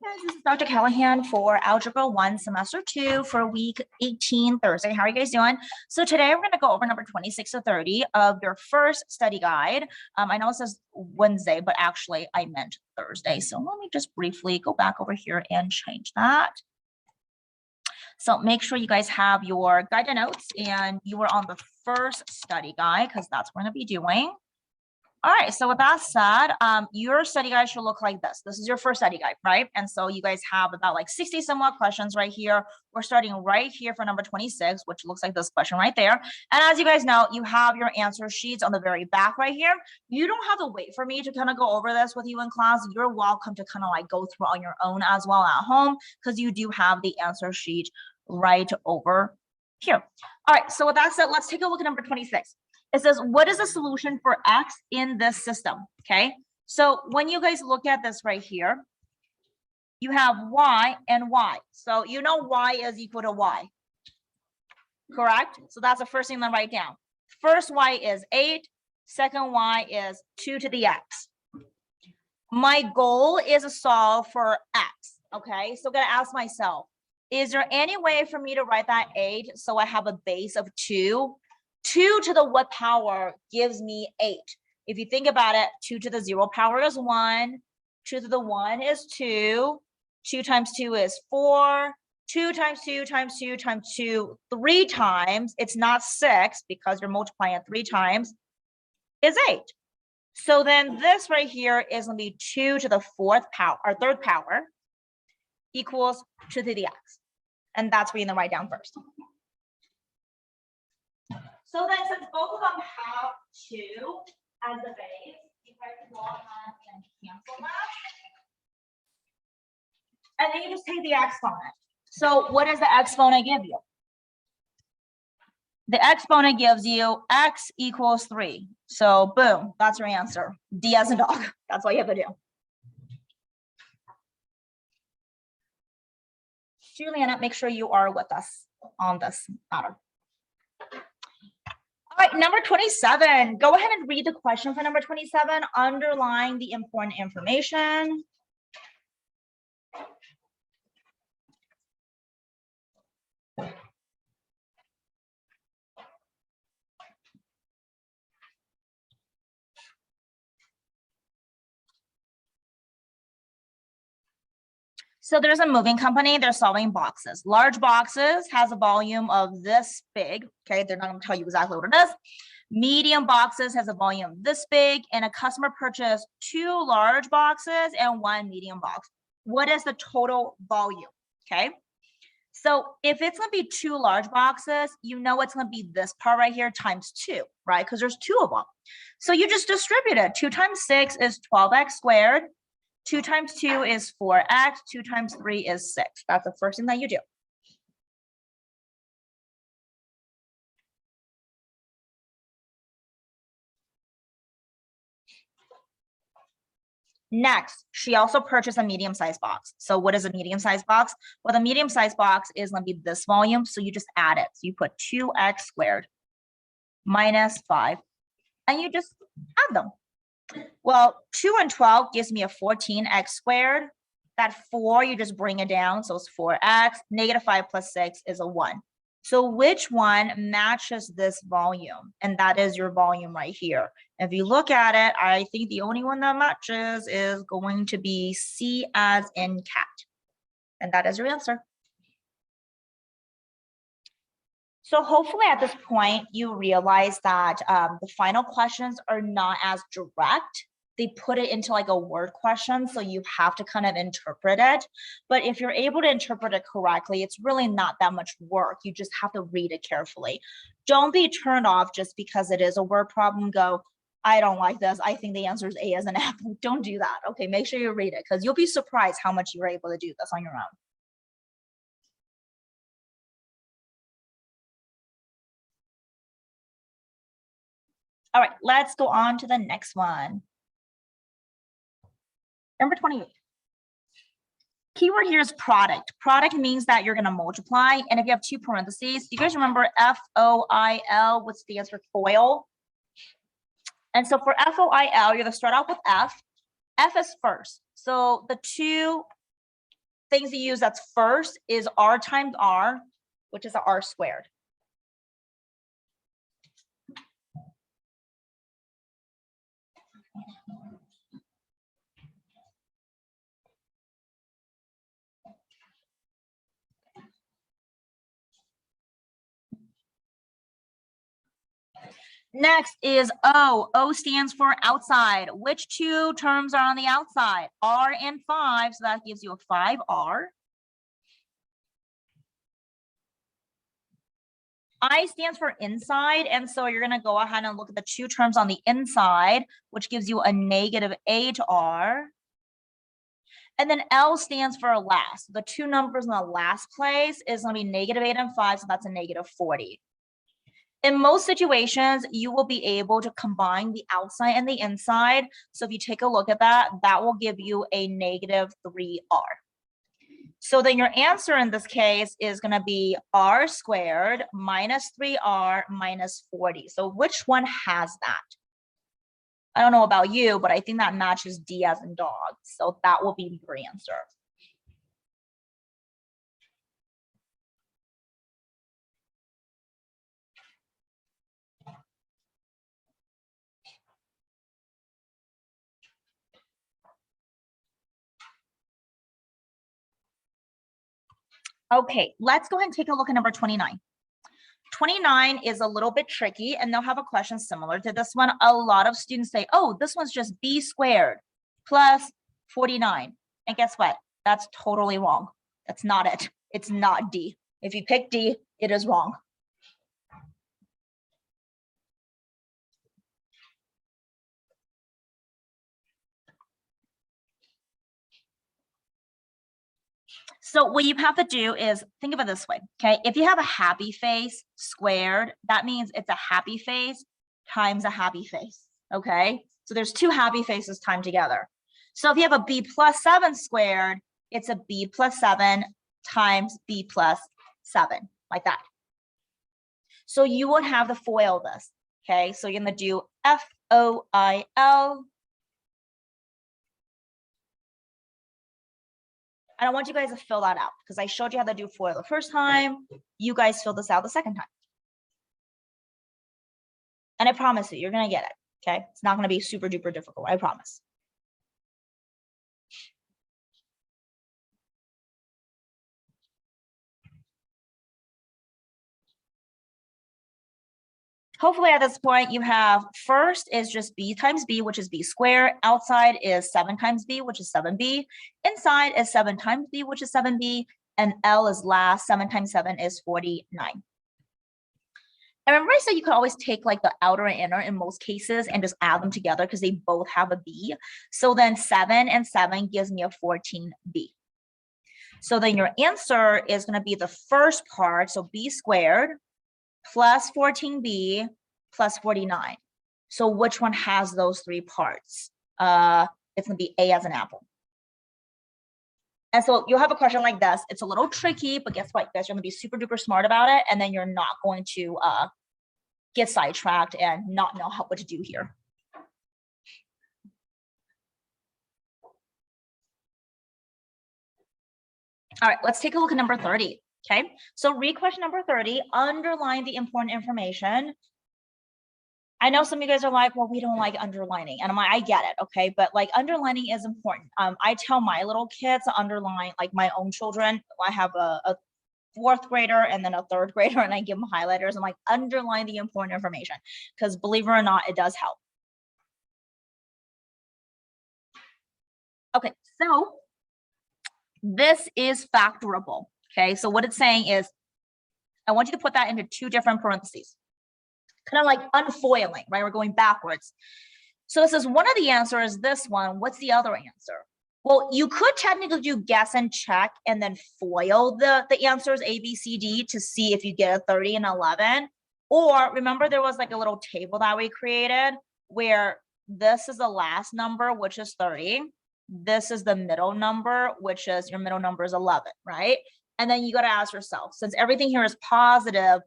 Guys, this is Dr. Callahan for Algebra 1 Semester 2 for week 18 Thursday. How are you guys doing? So today we're going to go over number 26 to 30 of your first study guide. I know it says Wednesday, but actually I meant Thursday. So let me just briefly go back over here and change that. So make sure you guys have your guide notes and you are on the first study guide because that's what we're going to be doing. All right, so with that said, your study guide should look like this. This is your first study guide, right? And so you guys have about like 60 somewhat questions right here. We're starting right here for number 26, which looks like this question right there. And as you guys know, you have your answer sheets on the very back right here. You don't have to wait for me to kind of go over this with you in class. You're welcome to kind of like go through on your own as well at home because you do have the answer sheet right over here. All right, so with that said, let's take a look at number 26. It says, what is the solution for X in this system? Okay, so when you guys look at this right here, you have Y and Y. So you know Y is equal to Y, correct? So that's the first thing to write down. First Y is 8, second Y is 2 to the X. My goal is to solve for X, okay? So I'm gonna ask myself, is there any way for me to write that 8 so I have a base of 2? 2 to the what power gives me 8? If you think about it, 2 to the 0 power is 1, 2 to the 1 is 2, 2 times 2 is 4, 2 times 2 times 2 times 2, 3 times, it's not 6 because you're multiplying it 3 times, is 8. So then this right here is going to be 2 to the 4th power, or 3rd power, equals 2 to the X. And that's what you're going to write down first. So then since both of them have 2 as the base, you guys can go ahead and cancel that. And then you just take the exponent. So what does the exponent give you? The exponent gives you X equals 3. So boom, that's your answer. D as in dog. That's what you have to do. Juliana, make sure you are with us on this matter. All right, number 27. Go ahead and read the question for number 27, underline the important information. So there's a moving company, they're selling boxes. Large boxes has a volume of this big, okay? They're not gonna tell you exactly what it is. Medium boxes has a volume this big, and a customer purchased 2 large boxes and 1 medium box. What is the total volume, okay? So if it's gonna be 2 large boxes, you know it's gonna be this part right here times 2, right? Because there's 2 of them. So you just distribute it. 2 times 6 is 12x squared. 2 times 2 is 4x, 2 times 3 is 6. That's the first thing that you do. Next, she also purchased a medium-sized box. So what is a medium-sized box? Well, the medium-sized box is going to be this volume, so you just add it. So you put 2x squared minus 5, and you just add them. Well, 2 and 12 gives me a 14x squared. That 4, you just bring it down, so it's 4x. Negative 5 plus 6 is a 1. So which one matches this volume? And that is your volume right here. If you look at it, I think the only one that matches is going to be C as in cat. And that is your answer. So hopefully at this point, you realize that the final questions are not as direct. They put it into like a word question, so you have to kind of interpret it. But if you're able to interpret it correctly, it's really not that much work. You just have to read it carefully. Don't be turned off just because it is a word problem. Go, I don't like this. I think the answer is A as an apple. Don't do that. Okay, make sure you read it because you'll be surprised how much you're able to do this on your own. All right, let's go on to the next one. Number 28. Keyword here is product. Product means that you're going to multiply. And if you have 2 parentheses, you guys remember FOIL, what stands for foil? And so for FOIL, you're going to start off with F. F is first. So the 2 things to use that's first is r times r, which is r squared. Next is O. O stands for outside. Which two terms are on the outside? R and 5, so that gives you a 5R. I stands for inside, and so you're going to go ahead and look at the two terms on the inside, which gives you a negative 8R. And then L stands for last. The two numbers in the last place is going to be negative 8 and 5, so that's a negative 40. In most situations, you will be able to combine the outside and the inside. So if you take a look at that, that will give you a negative 3R. So then your answer in this case is going to be r squared minus 3r minus 40. So which one has that? I don't know about you, but I think that matches D as in dog. So that will be your answer. Okay, let's go ahead and take a look at number 29. 29 is a little bit tricky, and they'll have a question similar to this one. A lot of students say, oh, this one's just b squared plus 49. And guess what? That's totally wrong. That's not it. It's not D. If you pick D, it is wrong. So what you have to do is think of it this way, okay? If you have a happy face squared, that means it's a happy face times a happy face, okay? So there's two happy faces timed together. So if you have a b plus 7 squared, it's a b plus 7 times b plus 7, like that. So you would have to FOIL this, okay? So you're gonna do FOIL. And I want you guys to fill that out because I showed you how to do FOIL the first time. You guys fill this out the second time. And I promise you, you're going to get it, okay? It's not going to be super duper difficult, I promise. Hopefully at this point you have first is just b times b, which is b squared. Outside is 7 times b, which is 7b. Inside is 7 times b, which is 7b. And L is last. 7 times 7 is 49. And remember I said you could always take like the outer and inner in most cases and just add them together because they both have a b. So then 7 and 7 gives me a 14b. So then your answer is going to be the first part, so b squared plus 14b plus 49. So which one has those three parts? It's going to be A as an apple. And so you'll have a question like this. It's a little tricky, but guess what? You guys are going to be super duper smart about it. And then you're not going to get sidetracked and not know what to do here. All right, let's take a look at number 30. Okay, so read question number 30, underline the important information. I know some of you guys are like, well, we don't like underlining. And I'm like, I get it, okay? But like underlining is important. I tell my little kids to underline, like my own children. I have a 4th grader and then a 3rd grader, and I give them highlighters. I'm like, underline the important information, because believe it or not, it does help. Okay, so this is factorable. Okay, so what it's saying is, I want you to put that into 2 different parentheses, kind of like unfoiling, right? We're going backwards. So this is one of the answers, this one. What's the other answer? Well, you could technically do guess and check and then FOIL the answers A, B, C, D to see if you get a 30 and 11. Or remember there was like a little table that we created where this is the last number, which is 30. This is the middle number, which is your middle number is 11, right? And then you got to ask yourself, since everything here is positive,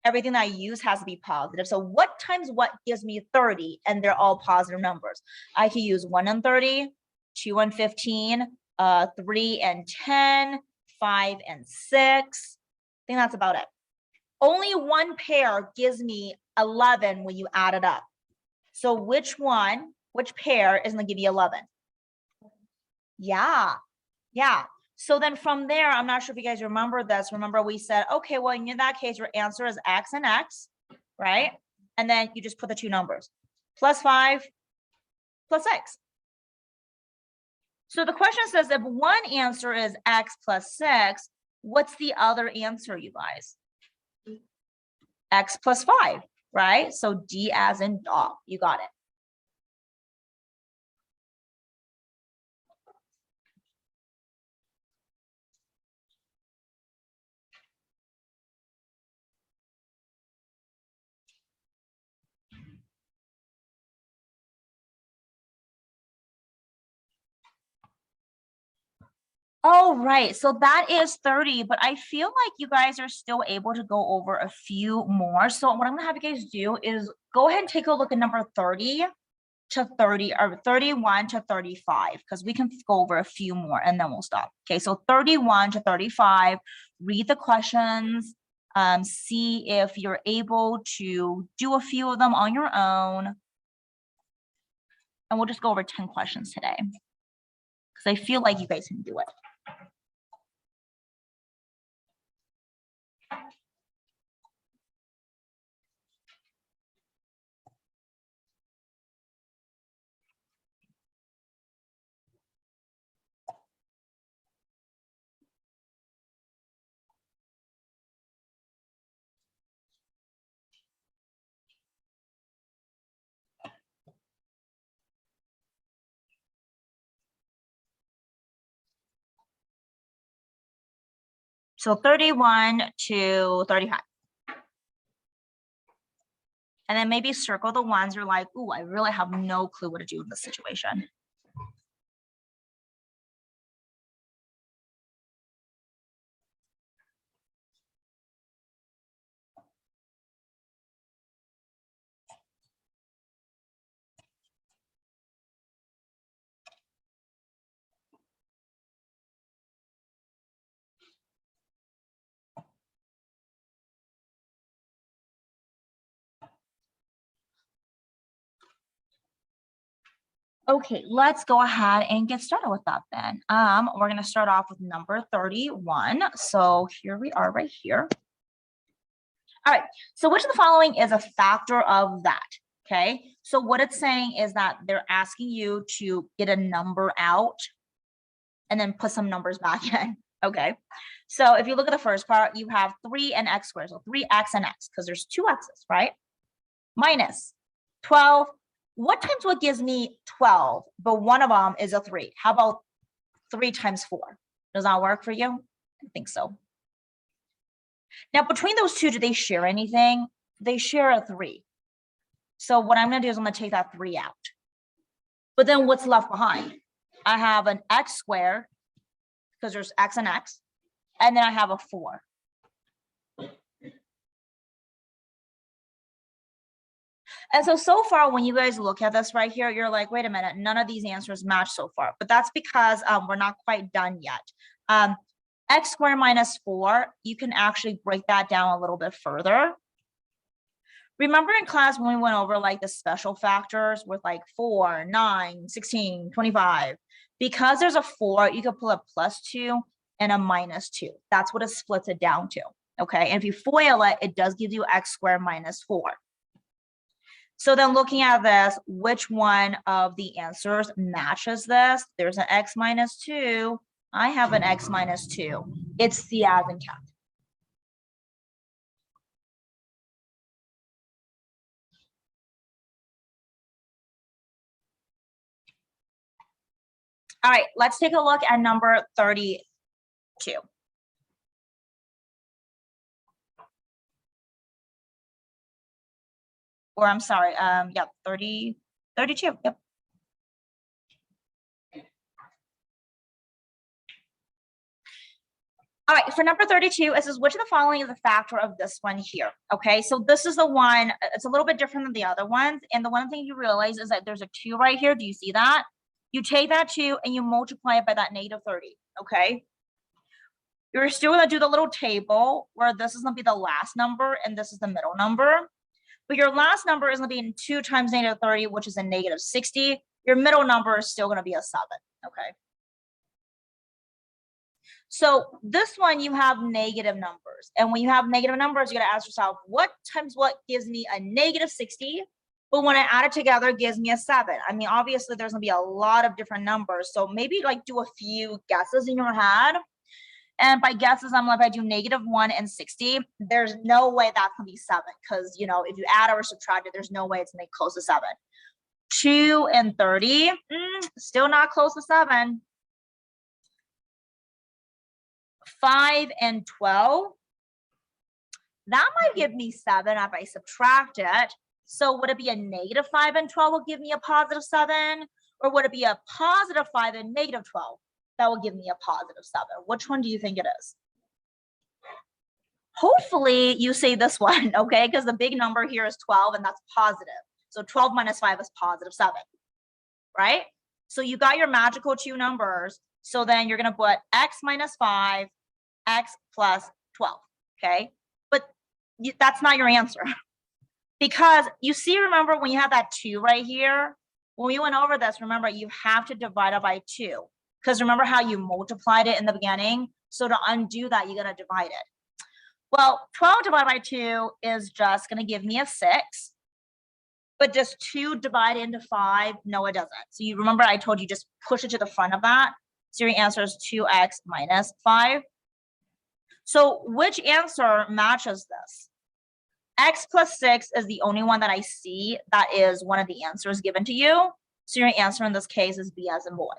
everything that I use has to be positive. So what times what gives me 30? And they're all positive numbers. I can use 1 and 30, 2 and 15, 3 and 10, 5 and 6. I think that's about it. Only one pair gives me 11 when you add it up. So which pair is going to give you 11? Yeah. So then from there, I'm not sure if you guys remember this. Remember we said, okay, well, in that case, your answer is X and X, right? And then you just put the two numbers, +5, +6. So the question says if one answer is X + 6, what's the other answer, you guys? X + 5, right? So D as in dog, you got it. Oh, right. So that is 30, but I feel like you guys are still able to go over a few more. So what I'm gonna have you guys do is go ahead and take a look at number 30 to 30 or 31 to 35, because we can go over a few more and then we'll stop. Okay, so 31 to 35, read the questions, see if you're able to do a few of them on your own. And we'll just go over 10 questions today, because I feel like you guys can do it. So 31 to 35. And then maybe circle the ones you're like, ooh, I really have no clue what to do in this situation. Okay, let's go ahead and get started with that then. We're gonna start off with number 31. So here we are right here. All right, so which of the following is a factor of that? Okay, so what it's saying is that they're asking you to get a number out and then put some numbers back in. Okay, so if you look at the first part, you have 3 and x squared, so 3x and x, because there's two x's, right? Minus 12. What times what gives me 12, but one of them is a 3? How about 3 times 4? Does that work for you? I think so. Now, between those two, do they share anything? They share a 3. So what I'm going to do is I'm going to take that 3 out. But then what's left behind? I have an x squared, because there's x and x, and then I have a 4. And so far, when you guys look at this right here, you're like, wait a minute, none of these answers match so far. But that's because we're not quite done yet. X squared minus 4, you can actually break that down a little bit further. Remember in class when we went over like the special factors with like 4, 9, 16, 25? Because there's a 4, you could pull a +2 and a -2. That's what it splits it down to. Okay, and if you FOIL it, it does give you x squared minus 4. So then looking at this, which one of the answers matches this? There's an x minus 2. I have an x minus 2. It's C as in cat. All right, let's take a look at number 32. Or I'm sorry, yep, 32, yep. All right, for number 32, it says, which of the following is a factor of this one here? Okay, so this is the one, it's a little bit different than the other ones. And the one thing you realize is that there's a 2 right here. Do you see that? You take that 2 and you multiply it by that negative 30, okay? You're still gonna do the little table where this is gonna be the last number and this is the middle number. But your last number is gonna be in 2 times negative 30, which is a negative 60. Your middle number is still gonna be a 7, okay? So this one, you have negative numbers. And when you have negative numbers, you gotta ask yourself, what times what gives me a negative 60? But when I add it together, it gives me a 7. I mean, obviously there's gonna be a lot of different numbers. So maybe like do a few guesses in your head. And by guesses, I'm like, if I do -1 and 60, there's no way that's gonna be 7. Because you know, if you add or subtract it, there's no way it's gonna be close to 7. 2 and 30, still not close to 7. 5 and 12, that might give me 7 if I subtract it. So would it be a -5 and 12 will give me a positive 7? Or would it be a positive 5 and -12 that will give me a positive 7? Which one do you think it is? Hopefully you say this one, okay? Because the big number here is 12 and that's positive. So 12 minus 5 is positive 7, right? So you got your magical 2 numbers. So then you're gonna put x minus 5, x plus 12, okay? But that's not your answer. Because you see, remember when you have that 2 right here, when we went over this, remember you have to divide it by 2. Because remember how you multiplied it in the beginning? So to undo that, you're gonna divide it. Well, 12 divided by 2 is just gonna give me a 6. But just 2 divided into 5, no, it doesn't. So you remember I told you just push it to the front of that. So your answer is 2x minus 5. So which answer matches this? X plus 6 is the only one that I see that is one of the answers given to you. So your answer in this case is B as in boy.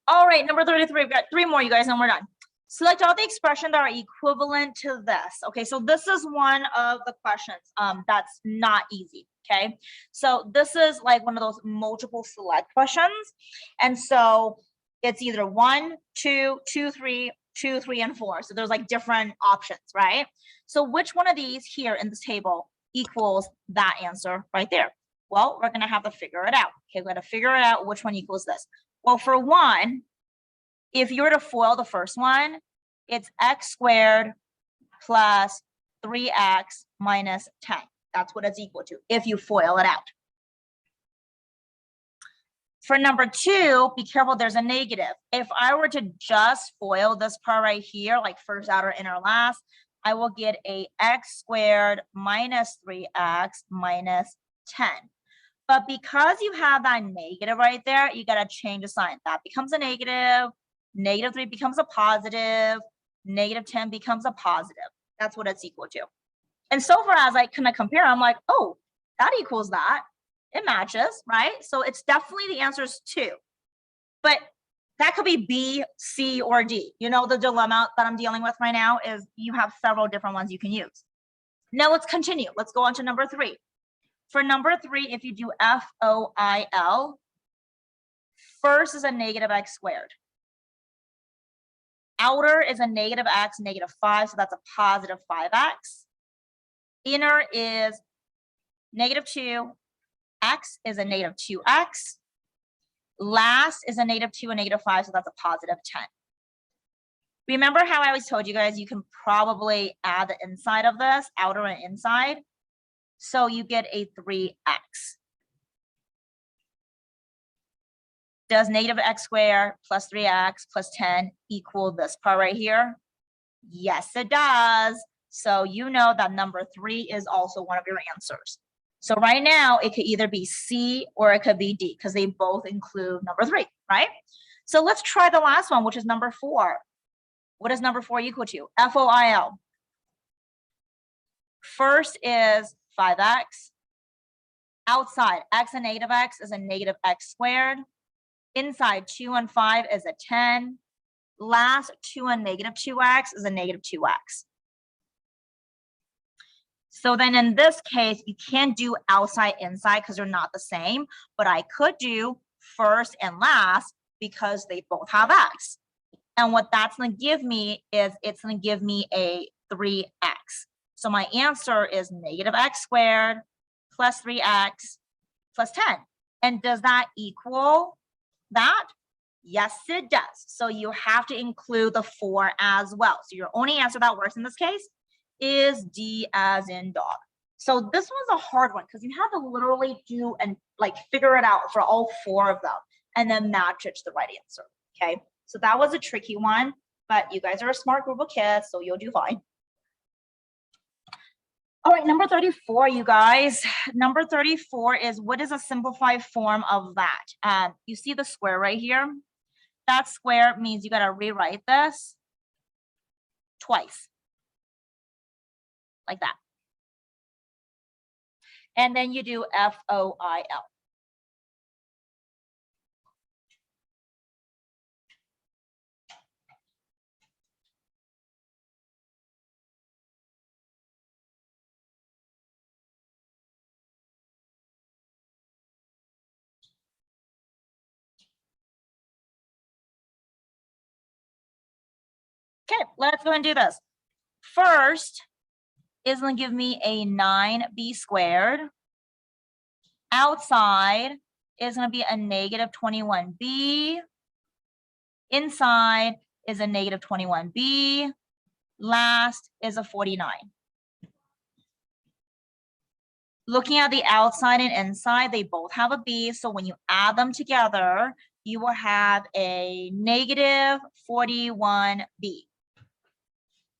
All right, number 33, we've got 3 more, you guys, and we're done. Select all the expressions that are equivalent to this. Okay, so this is one of the questions that's not easy, okay? So this is like one of those multiple select questions. And so it's either 1, 2, 2, 3, 2, 3, and 4. So there's like different options, right? So which one of these here in this table equals that answer right there? Well, we're gonna have to figure it out. Okay, we're gonna figure it out which one equals this. Well, for one, if you were to FOIL the first one, it's x squared plus 3x minus 10. That's what it's equal to if you FOIL it out. For number 2, be careful, there's a negative. If I were to just FOIL this part right here, like first, outer, inner, last, I will get a x squared minus 3x minus 10. But because you have that negative right there, you got to change the sign. That becomes a negative. Negative 3 becomes a positive. Negative 10 becomes a positive. That's what it's equal to. And so far as I kind of compare, I'm like, oh, that equals that. It matches, right? So it's definitely the answer is 2. But that could be B, C, or D. You know, the dilemma that I'm dealing with right now is you have several different ones you can use. Now let's continue. Let's go on to number 3. For number 3, if you do FOIL, first is a negative x squared. Outer is a negative x, negative 5, so that's a positive 5x. Inner is negative 2, x is a negative 2x. Last is a negative 2 and negative 5, so that's a positive 10. Remember how I always told you guys you can probably add the inside of this, outer and inside? So you get a 3x. Does negative x squared plus 3x plus 10 equal this part right here? Yes, it does. So you know that number 3 is also one of your answers. So right now it could either be C or it could be D because they both include number 3, right? So let's try the last one, which is number 4. What is number 4 equal to? FOIL. First is 5x. Outside, x and negative x is a negative x squared. Inside, 2 and 5 is a 10. Last, 2 and negative 2x is a negative 2x. So then in this case, you can't do outside, inside because they're not the same. But I could do first and last, because they both have x. And what that's going to give me is it's going to give me a 3x. So my answer is negative x squared plus 3x plus 10. And does that equal that? Yes, it does. So you have to include the 4 as well. So your only answer that works in this case is D as in dog. So this was a hard one because you have to literally do and like figure it out for all 4 of them and then match it to the right answer. Okay. So that was a tricky one, but you guys are a smart group of kids, so you'll do fine. All right, number 34, you guys. Number 34 is what is a simplified form of that? You see the square right here? That square means you got to rewrite this twice, like that. And then you do FOIL. Okay, let's go and do this. First is going to give me a 9b squared. Outside is going to be a negative 21b. Inside is a negative 21b. Last is a 49. Looking at the outside and inside, they both have a b. So when you add them together, you will have a negative 41b.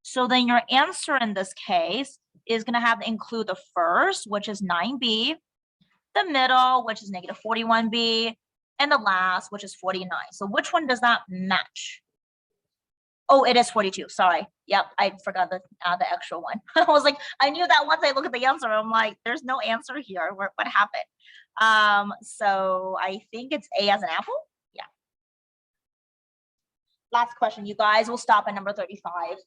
So then your answer in this case is going to have to include the first, which is 9b, the middle, which is negative 41b, and the last, which is 49. So which one does that match? Oh, it is 42. Sorry. Yep, I forgot to add the extra one. I was like, I knew that once I look at the answer, I'm like, there's no answer here. What happened? So I think it's A as an apple. Yeah. Last question, you guys. We'll stop at number 35.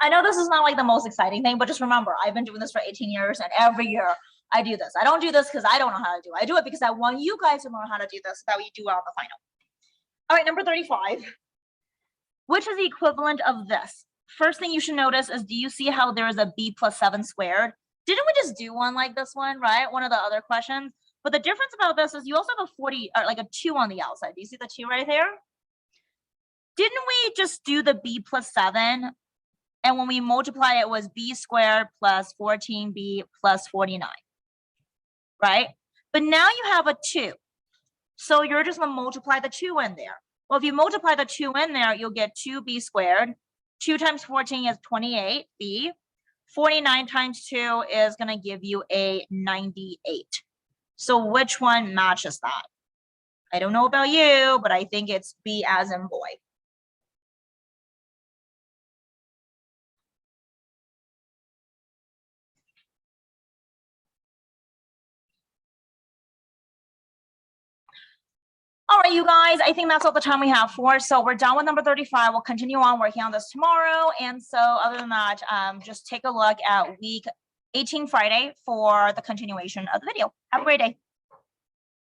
I know this is not like the most exciting thing, but just remember, I've been doing this for 18 years and every year I do this. I don't do this because I don't know how to do it. I do it because I want you guys to learn how to do this so that we do well on the final. All right, number 35. Which is the equivalent of this? First thing you should notice is, do you see how there is a b plus 7 squared? Didn't we just do one like this one, right? One of the other questions. But the difference about this is you also have a 40 or like a 2 on the outside. Do you see the 2 right there? Didn't we just do the b plus 7? And when we multiply it was b squared plus 14b plus 49, right? But now you have a 2. So you're just going to multiply the 2 in there. Well, if you multiply the 2 in there, you'll get 2b squared. 2 times 14 is 28b. 49 times 2 is going to give you a 98. So which one matches that? I don't know about you, but I think it's B as in boy. All right, you guys, I think that's all the time we have for. So we're done with number 35. We'll continue on working on this tomorrow. And so other than that, just take a look at week 18 Friday for the continuation of the video. Have a great day.